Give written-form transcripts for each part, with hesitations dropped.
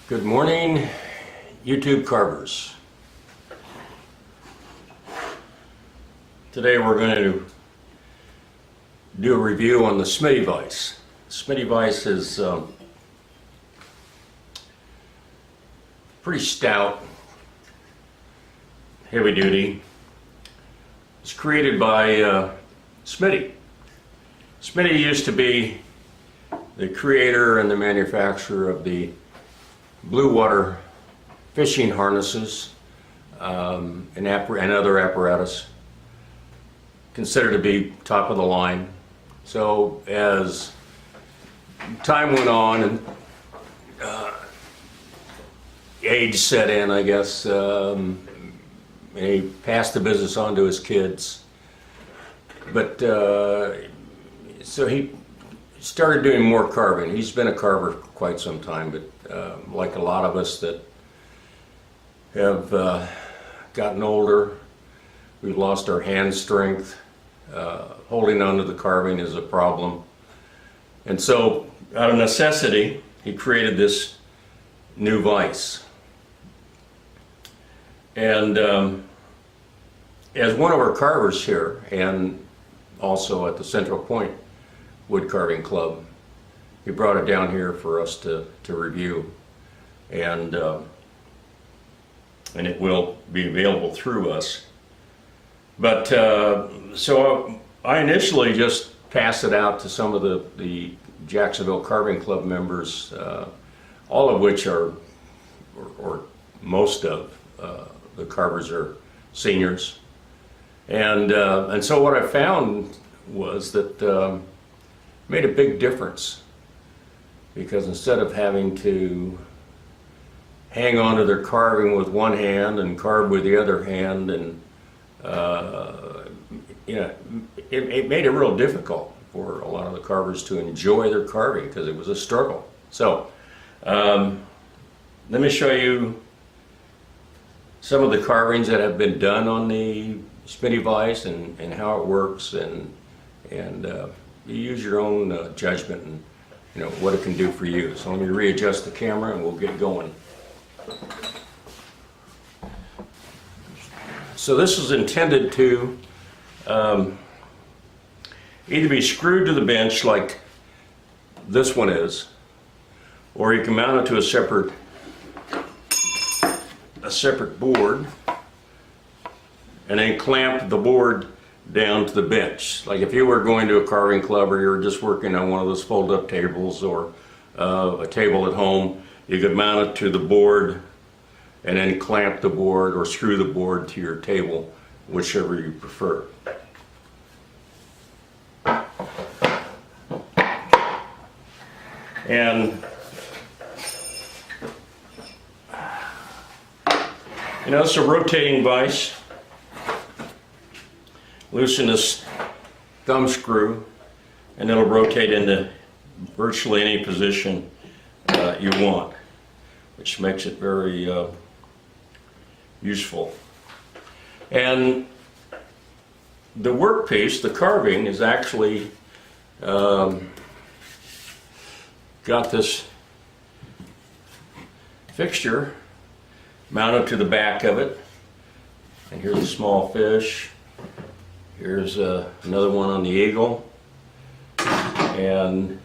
Good morning, YouTube carvers. Today we're going to do a review on the Smitty Vise. Smitty Vise is pretty stout, heavy duty. It's created by Smitty. Smitty used to be the creator and the manufacturer of the blue water fishing harnesses and other apparatus, considered to be top of the line. So as time went on and age set in, I guess, he passed the business on to his kids. But so he started doing more carving. He's been a carver for quite some time, but like a lot of us that have gotten older, we've lost our hand strength. Holding on to the carving is a problem. And so, out of necessity, he created this new vise. And as one of our carvers here, and also at the Central Point Woodcarving Club, he brought it down here for us to review, and it will be available through us. But so I initially just passed it out to some of the Jacksonville Carving Club members, all of which are, or most of the carvers are seniors, and so what I found was that made a big difference, because instead of having to hang on to their carving with one hand and carve with the other hand, and it made it real difficult for a lot of the carvers to enjoy their carving, because it was a struggle. So let me show you some of the carvings that have been done on the Smitty Vise and how it works, and you use your own judgment and what it can do for you. So let me readjust the camera and we'll get going. So this is intended to either be screwed to the bench like this one is, or you can mount it to a separate board and then clamp the board down to the bench. Like if you were going to a carving club, or you were just working on one of those fold-up tables, or a table at home, you could mount it to the board and then clamp the board or screw the board to your table, whichever you prefer. And it's a rotating vise. Loosen this thumb screw and it'll rotate into virtually any position you want, which makes it very useful. And the workpiece, the carving, is actually got this fixture mounted to the back of it. And here's a small fish. Here's another one on the eagle, and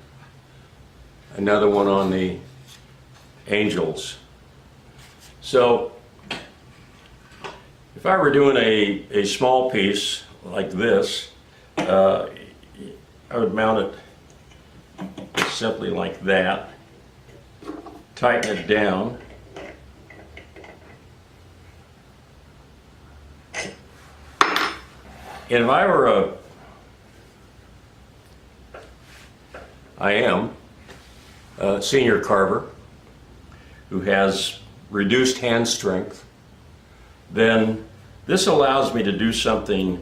another one on the angels. So if I were doing a small piece like this, I would mount it simply like that, tighten it down, and if I were I am a senior carver who has reduced hand strength, then this allows me to do something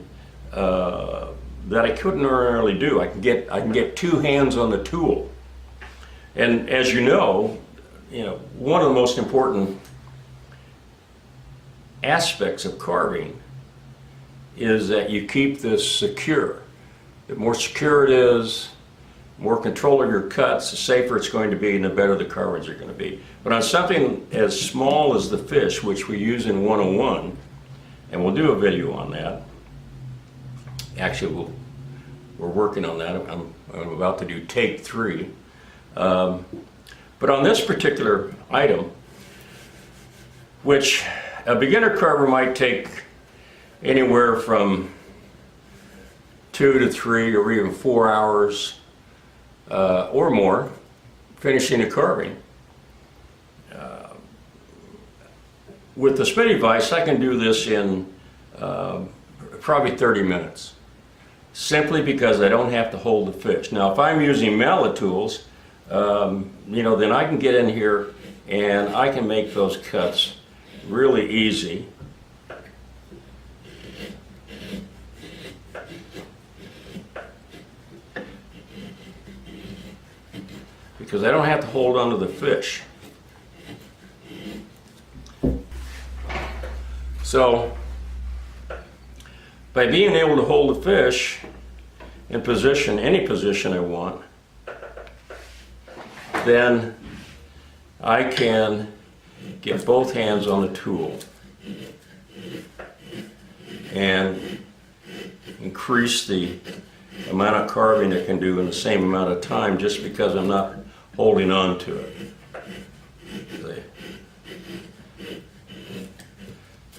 that I couldn't ordinarily do. I can get two hands on the tool, and as you know, one of the most important aspects of carving is that you keep this secure. The more secure it is, more control of your cuts, the safer it's going to be and the better the carvings are going to be. But on something as small as the fish, which we use in 101, and we'll do a video on that. Actually, we're working on that. I'm about to do take 3. But on this particular item, which a beginner carver might take anywhere from 2 to 3 or even 4 hours or more finishing a carving. With the Smitty Vise, I can do this in probably 30 minutes, simply because I don't have to hold the fish. Now, if I'm using mallet tools, then I can get in here and I can make those cuts really easy. Because I don't have to hold onto the fish. So, by being able to hold the fish in position, any position I want, then I can get both hands on the tool and increase the amount of carving I can do in the same amount of time, just because I'm not holding on to it.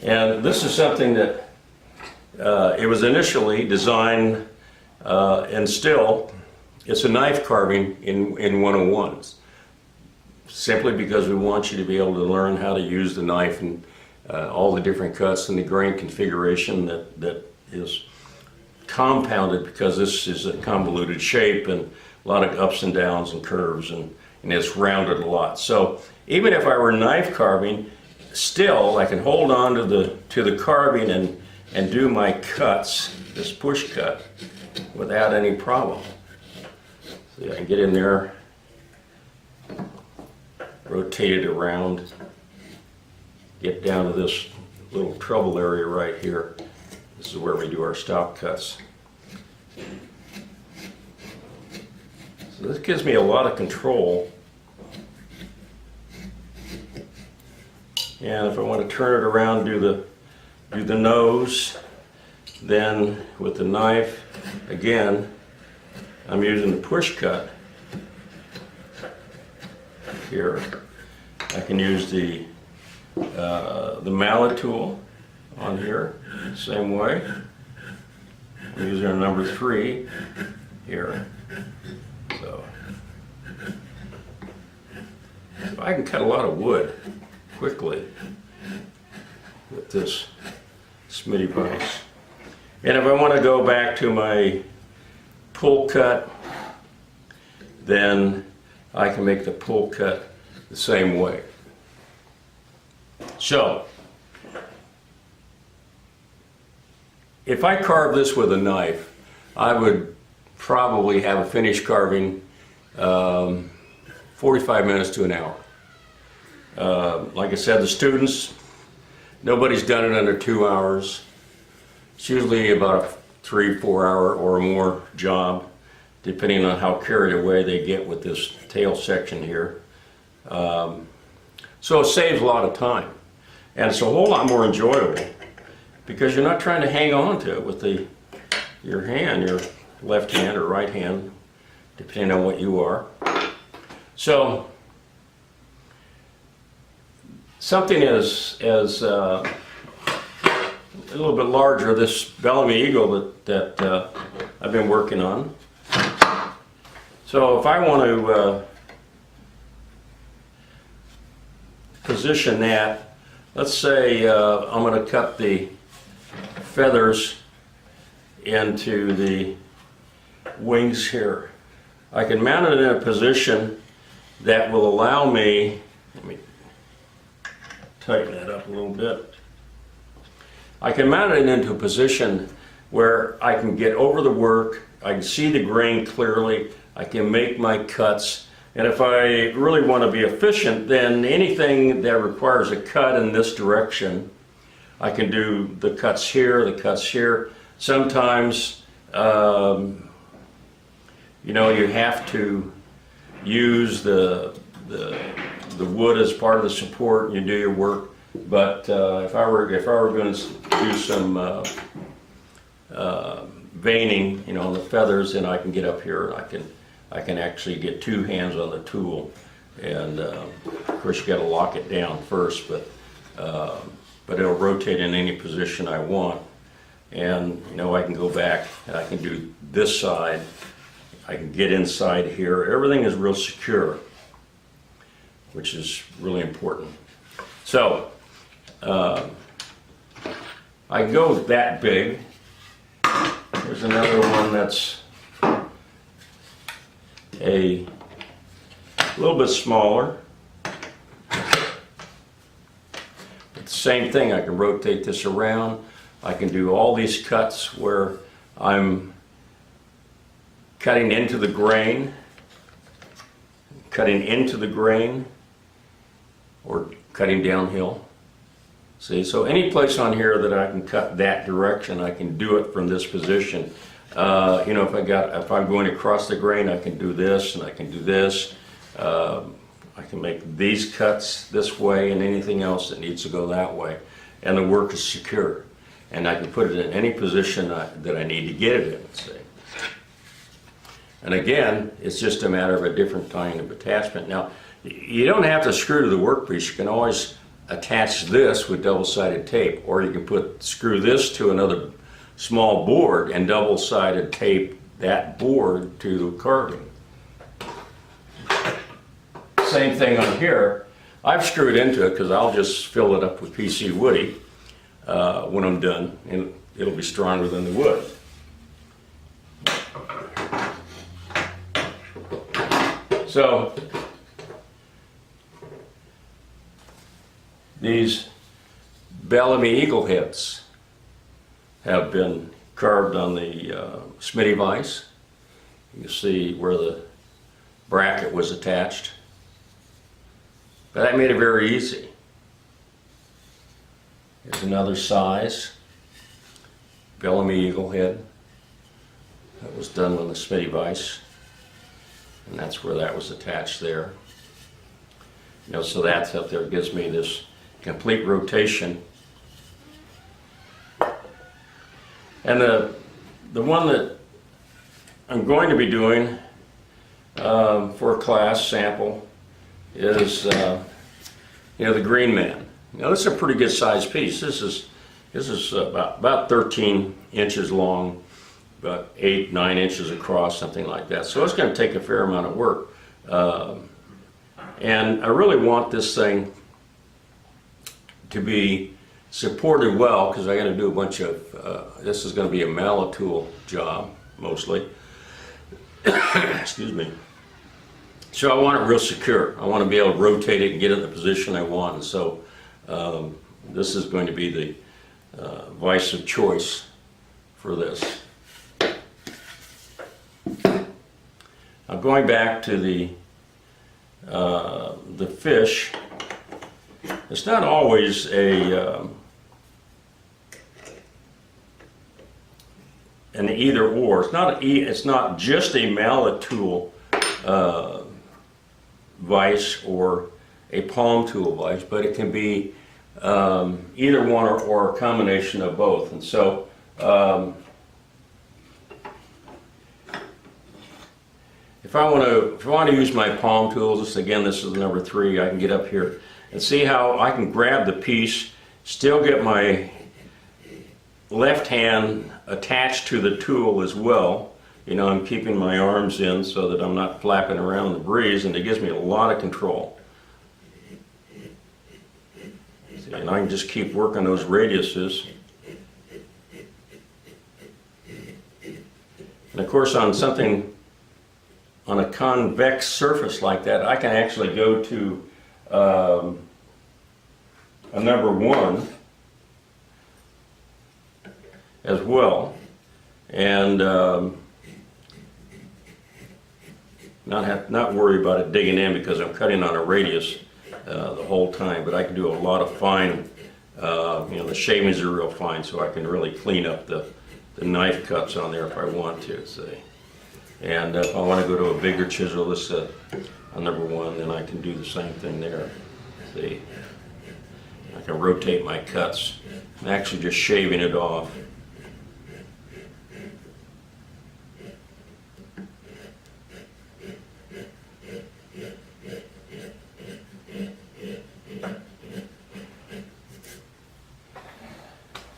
And this is something that it was initially designed, and still it's a knife carving in 101s, simply because we want you to be able to learn how to use the knife and all the different cuts and the grain configuration that is compounded, because this is a convoluted shape and a lot of ups and downs and curves, and it's rounded a lot. So even if I were knife carving, still I can hold on to the carving and do my cuts, this push cut, without any problem. See, I can get in there, rotate it around, get down to this little trouble area right here. This is where we do our stop cuts. So this gives me a lot of control. And if I want to turn it around, do the nose, then with the knife, again, I'm using the push cut here. I can use the mallet tool on here, same way. I'm using our number 3 here. So I can cut a lot of wood quickly with this Smitty Vise. And if I want to go back to my pull cut, then I can make the pull cut the same way. So, if I carve this with a knife, I would probably have a finished carving 45 minutes to an hour. Like I said, the students, nobody's done it under 2 hours. It's usually about a 3-4 hour or more job, depending on how carried away they get with this tail section here. So it saves a lot of time, and it's a whole lot more enjoyable, because you're not trying to hang on to it with your hand, your left hand or right hand, depending on what you are. So something as a little bit larger, this Bellamy Eagle that I've been working on. So if I want to position that, let's say I'm going to cut the feathers into the wings here. I can mount it in a position that will allow me, let me tighten that up a little bit. I can mount it into a position where I can get over the work, I can see the grain clearly, I can make my cuts, and if I really want to be efficient, then anything that requires a cut in this direction, I can do the cuts here, the cuts here. Sometimes you know, you have to use the wood as part of the support and you do your work. But if I were going to do some veining, you know, on the feathers, then I can get up here and I can actually get two hands on the tool. And of course you got to lock it down first, but it'll rotate in any position I want. And you know, I can go back and I can do this side. I can get inside here. Everything is real secure, which is really important. So I can go that big. There's another one that's a little bit smaller. But the same thing, I can rotate this around. I can do all these cuts where I'm cutting into the grain, or cutting downhill. See, so any place on here that I can cut that direction, I can do it from this position. You know, if I'm going across the grain, I can do this and I can do this. I can make these cuts this way and anything else that needs to go that way. And the work is secure. And I can put it in any position that I need to get it in, see. And again, it's just a matter of a different kind of attachment. Now, you don't have to screw to the workpiece. You can always attach this with double-sided tape, or you can screw this to another small board and double-sided tape that board to the carving. Same thing on here. I've screwed into it because I'll just fill it up with PC woody when I'm done, and it'll be stronger than the wood. So these Bellamy eagle heads have been carved on the Smitty Vise. You can see where the bracket was attached. But that made it very easy. Here's another size Bellamy eagle head. That was done with the Smitty Vise. And that's where that was attached there. You know, so that's up there. It gives me this complete rotation. And the one that I'm going to be doing for a class sample is you know, the Green Man. Now this is a pretty good sized piece. This is about 13 inches long, about 8-9 inches across, something like that. So it's going to take a fair amount of work. And I really want this thing to be supported well, because I got to do a bunch of, this is going to be a mallet tool job, mostly. Excuse me. So I want it real secure. I want to be able to rotate it and get it in the position I want. And so this is going to be the vise of choice for this. Now going back to the fish, it's not always an either or. It's not just a mallet tool vise or a palm tool vise, but it can be either one or a combination of both. And so if I want to use my palm tools, this is number 3, I can get up here and see how I can grab the piece, still get my left hand attached to the tool as well. You know, I'm keeping my arms in so that I'm not flapping around in the breeze, and it gives me a lot of control. See, and I can just keep working those radiuses. And of course, on a convex surface like that, I can actually go to a number 1 as well, and not worry about it digging in, because I'm cutting on a radius the whole time. But I can do a lot of fine, you know, the shavings are real fine, so I can really clean up the knife cuts on there if I want to. See, And if I want to go to a bigger chisel, this is a number 1, then I can do the same thing there. See, I can rotate my cuts. I'm actually just shaving it off.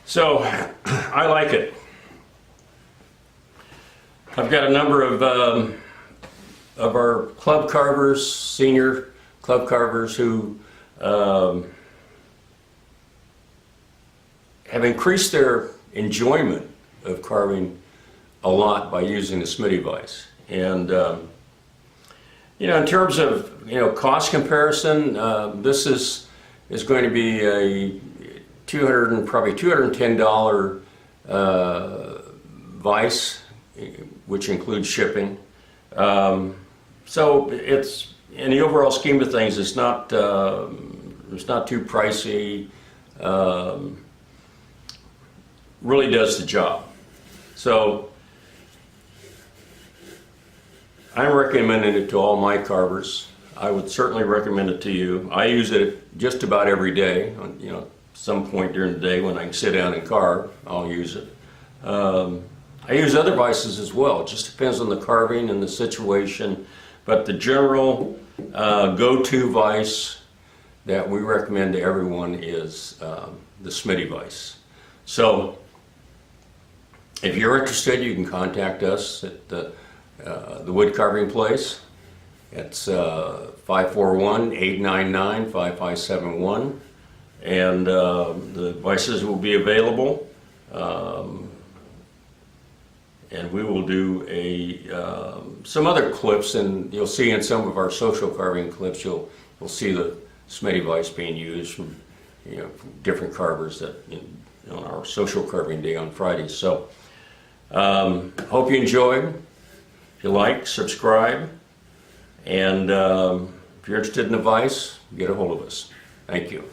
So, I like it. I've got a number of our club carvers, senior club carvers, who have increased their enjoyment of carving a lot by using the Smitty Vise. And you know, in terms of cost comparison, this is going to be a probably $210 vise, which includes shipping. So it's, in the overall scheme of things, it's not too pricey. Really does the job. So I'm recommending it to all my carvers. I would certainly recommend it to you. I use it just about every day. Some point during the day when I can sit down and carve, I'll use it. I use other vices as well. It just depends on the carving and the situation. But the general go-to vise that we recommend to everyone is the Smitty Vise. So if you're interested, you can contact us at the Woodcarving Place. It's 541-899-5571. And the vices will be available. And we will do some other clips, and you'll see in some of our social carving clips, you'll see the Smitty Vise being used from from different carvers that on our social carving day on Fridays. So hope you enjoyed. If you like, subscribe, and if you're interested in the vise, get a hold of us. Thank you.